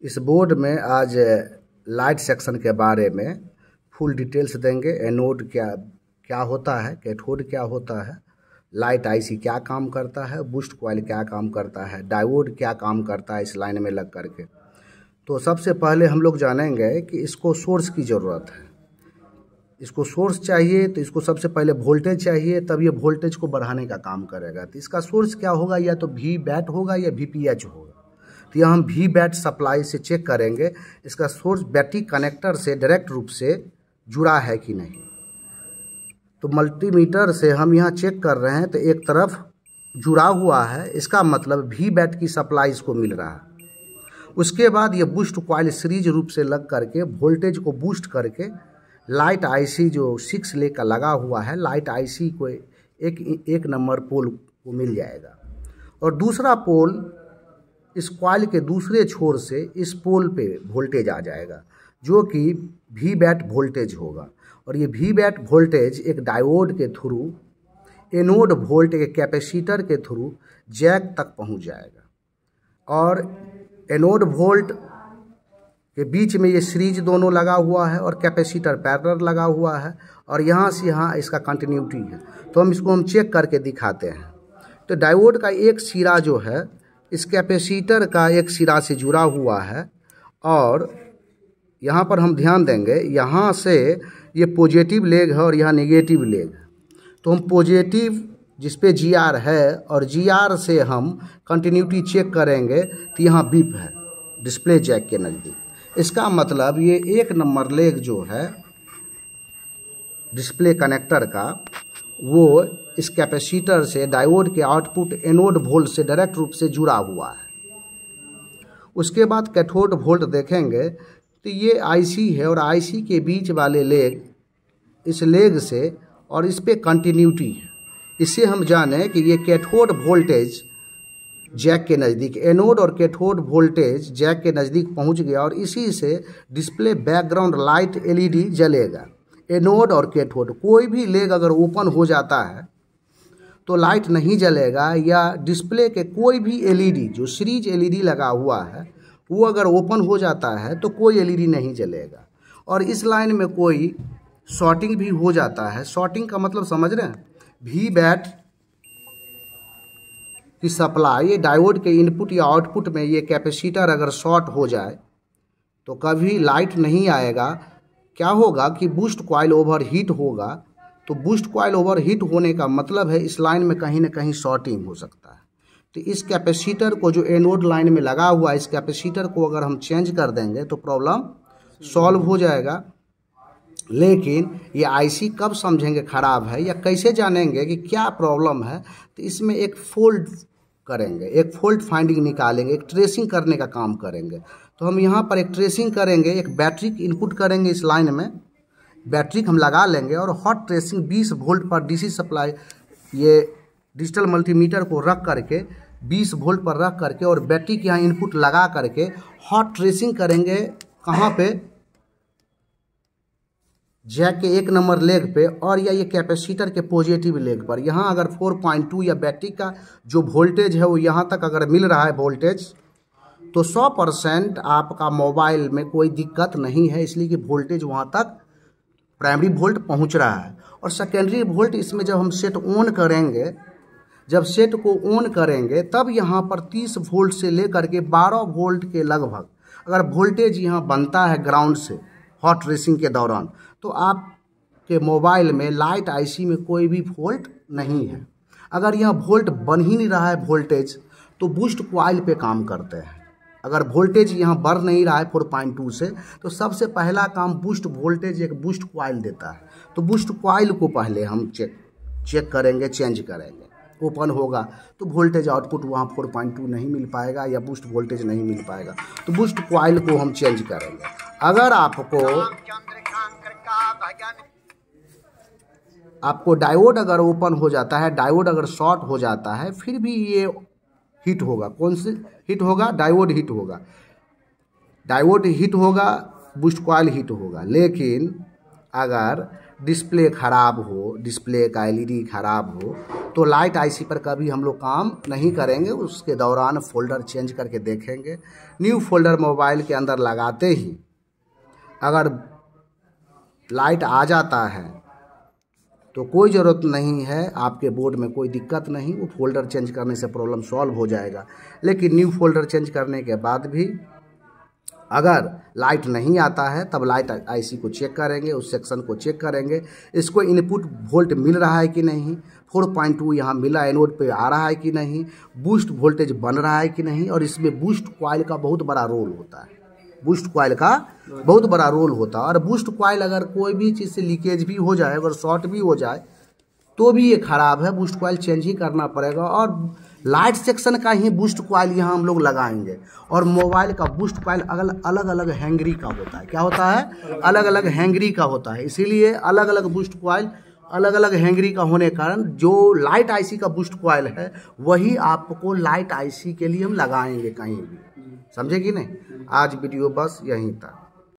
इस बोर्ड में आज लाइट सेक्शन के बारे में फुल डिटेल्स देंगे। एनोड क्या क्या होता है, कैथोड क्या होता है, लाइट आईसी क्या काम करता है, बूस्ट कॉइल क्या काम करता है, डायोड क्या काम करता है इस लाइन में लग करके। तो सबसे पहले हम लोग जानेंगे कि इसको सोर्स की ज़रूरत है। इसको सोर्स चाहिए तो इसको सबसे पहले वोल्टेज चाहिए, तब ये वोल्टेज को बढ़ाने का काम करेगा। तो इसका सोर्स क्या होगा, या तो वी बैट होगा या VPH होगा। तो यह हम वी बैट सप्लाई से चेक करेंगे इसका सोर्स बैटरी कनेक्टर से डायरेक्ट रूप से जुड़ा है कि नहीं। तो मल्टीमीटर से हम यहाँ चेक कर रहे हैं तो एक तरफ जुड़ा हुआ है, इसका मतलब वी बैट की सप्लाई इसको मिल रहा है। उसके बाद ये बूस्ट कॉइल सीरीज रूप से लग करके वोल्टेज को बूस्ट करके लाइट आईसी जो 6 ले का लगा हुआ है, लाइट आईसी को एक नंबर पोल को मिल जाएगा। और दूसरा पोल इस कॉइल के दूसरे छोर से इस पोल पे वोल्टेज आ जाएगा जो कि वी बैट वोल्टेज होगा। और ये वी बैट वोल्टेज एक डायोड के थ्रू एनोड वोल्ट के कैपेसिटर के थ्रू जैक तक पहुंच जाएगा। और एनोड वोल्ट के बीच में ये सीरीज दोनों लगा हुआ है और कैपेसिटर पैरेलल लगा हुआ है, और यहाँ से यहाँ इसका कंटिन्यूटी है। तो हम चेक करके दिखाते हैं। तो डायोड का एक सिरा जो है इस कैपेसिटर का एक सिरा से जुड़ा हुआ है, और यहाँ पर हम ध्यान देंगे यहाँ से ये पॉजिटिव लेग है और यहाँ नेगेटिव लेग है। तो हम पॉजिटिव जिस पे GR है और GR से हम कंटिन्यूटी चेक करेंगे तो यहाँ बीप है डिस्प्ले जैक के नज़दीक। इसका मतलब ये एक नंबर लेग जो है डिस्प्ले कनेक्टर का, वो इस कैपेसिटर से डायोड के आउटपुट एनोड वोल्ट से डायरेक्ट रूप से जुड़ा हुआ है। उसके बाद कैथोड वोल्ट देखेंगे तो ये आईसी है और आईसी के बीच वाले लेग इस लेग से और इस पे कंटिन्यूटी है। इससे हम जाने कि ये कैथोड वोल्टेज जैक के नज़दीक, एनोड और कैथोड वोल्टेज जैक के नज़दीक पहुंच गया, और इसी से डिस्प्ले बैकग्राउंड लाइट LED जलेगा। एनोड और कैथोड कोई भी लेग अगर ओपन हो जाता है तो लाइट नहीं जलेगा, या डिस्प्ले के कोई भी LED जो सीरीज LED लगा हुआ है वो अगर ओपन हो जाता है तो कोई LED नहीं जलेगा। और इस लाइन में कोई शॉर्टिंग भी हो जाता है। शॉर्टिंग का मतलब समझ रहे हैं, वी बैट की सप्लाई ये डायोड के इनपुट या आउटपुट में ये कैपेसिटर अगर शॉर्ट हो जाए तो कभी लाइट नहीं आएगा। क्या होगा कि बूस्ट कॉइल ओवरहीट होगा। तो बूस्ट कॉइल ओवरहीट होने का मतलब है इस लाइन में कहीं ना कहीं शॉर्टिंग हो सकता है। तो इस कैपेसिटर को जो एनोड लाइन में लगा हुआ है, इस कैपेसिटर को अगर हम चेंज कर देंगे तो प्रॉब्लम सॉल्व हो जाएगा। लेकिन ये आईसी कब समझेंगे ख़राब है, या कैसे जानेंगे कि क्या प्रॉब्लम है, तो इसमें एक फॉल्ट करेंगे, एक फॉल्ट फाइंडिंग निकालेंगे, एक ट्रेसिंग करने का काम करेंगे। तो हम यहाँ पर एक ट्रेसिंग करेंगे, एक बैटरी इनपुट करेंगे इस लाइन में, बैटरी हम लगा लेंगे और हॉट ट्रेसिंग 20 वोल्ट पर DC सप्लाई ये डिजिटल मल्टीमीटर को रख करके 20 वोल्ट पर रख करके और बैटरी के यहाँ इनपुट लगा करके हॉट ट्रेसिंग करेंगे। कहाँ पे, जैक के एक नंबर लेग पे, और या ये कैपेसिटर के पॉजिटिव लेग पर। यहाँ अगर 4.2 या बैटरी का जो वोल्टेज है वो यहाँ तक अगर मिल रहा है वोल्टेज, तो 100% आपका मोबाइल में कोई दिक्कत नहीं है, इसलिए कि वोल्टेज वहाँ तक प्राइमरी वोल्ट पहुँच रहा है। और सेकेंडरी वोल्ट इसमें जब हम सेट ऑन करेंगे, जब सेट को ऑन करेंगे तब यहाँ पर 30 वोल्ट से लेकर के 12 वोल्ट के लगभग अगर वोल्टेज यहाँ बनता है ग्राउंड से हॉट रेसिंग के दौरान, तो आपके मोबाइल में लाइट आईसी में कोई भी फॉल्ट नहीं है। अगर यहाँ वोल्ट बन ही नहीं रहा है वोल्टेज, तो बूस्ट कॉइल पे काम करते हैं। अगर वोल्टेज यहाँ बढ़ नहीं रहा है 4.2 से, तो सबसे पहला काम बूस्ट वोल्टेज एक बूस्ट कॉइल देता है। तो बूस्ट कॉइल को पहले हम चेक करेंगे, चेंज करेंगे। ओपन होगा तो वोल्टेज आउटपुट वहाँ 4.2 नहीं मिल पाएगा या बूस्ट वोल्टेज नहीं मिल पाएगा, तो बूस्ट कॉइल को हम चेंज करेंगे। अगर आपको डायोड अगर ओपन हो जाता है, डायोड अगर शॉर्ट हो जाता है, फिर भी ये हिट होगा। कौन से हिट होगा? डायोड हिट होगा। डायोड हिट होगा, बूस्ट कॉइल हिट होगा। लेकिन अगर डिस्प्ले ख़राब हो, डिस्प्ले का एलईडी ख़राब हो, तो लाइट आईसी पर कभी हम लोग काम नहीं करेंगे। उसके दौरान फ़ोल्डर चेंज करके देखेंगे। न्यू फ़ोल्डर मोबाइल के अंदर लगाते ही अगर लाइट आ जाता है तो कोई ज़रूरत नहीं है, आपके बोर्ड में कोई दिक्कत नहीं, वो फ़ोल्डर चेंज करने से प्रॉब्लम सॉल्व हो जाएगा। लेकिन न्यू फ़ोल्डर चेंज करने के बाद भी अगर लाइट नहीं आता है तब लाइट आईसी को चेक करेंगे, उस सेक्शन को चेक करेंगे, इसको इनपुट वोल्ट मिल रहा है कि नहीं, 4.2 यहाँ मिला एनोड पे आ रहा है कि नहीं, बूस्ट वोल्टेज बन रहा है कि नहीं। और इसमें बूस्ट कॉइल का बहुत बड़ा रोल होता है, बूस्ट कॉइल का बहुत बड़ा रोल होता है। और बूस्ट कॉइल अगर कोई भी चीज़ से लीकेज भी हो जाए, अगर शॉर्ट भी हो जाए तो भी ये ख़राब है, बूस्ट कॉइल चेंज ही करना पड़ेगा। और लाइट सेक्शन का ही बूस्ट कॉइल यहाँ हम लोग लगाएंगे। और मोबाइल का बूस्ट कॉइल अलग अलग हैंगरी का होता है। क्या होता है? अलग अलग हैंगरी का होता है। इसीलिए अलग अलग बूस्ट कॉइल अलग अलग हैंगरी का होने के कारण जो लाइट आईसी का बूस्ट कॉइल है वही आपको लाइट आईसी के लिए हम लगाएंगे कहीं भी। समझे कि नहीं? आज वीडियो बस यहीं तक।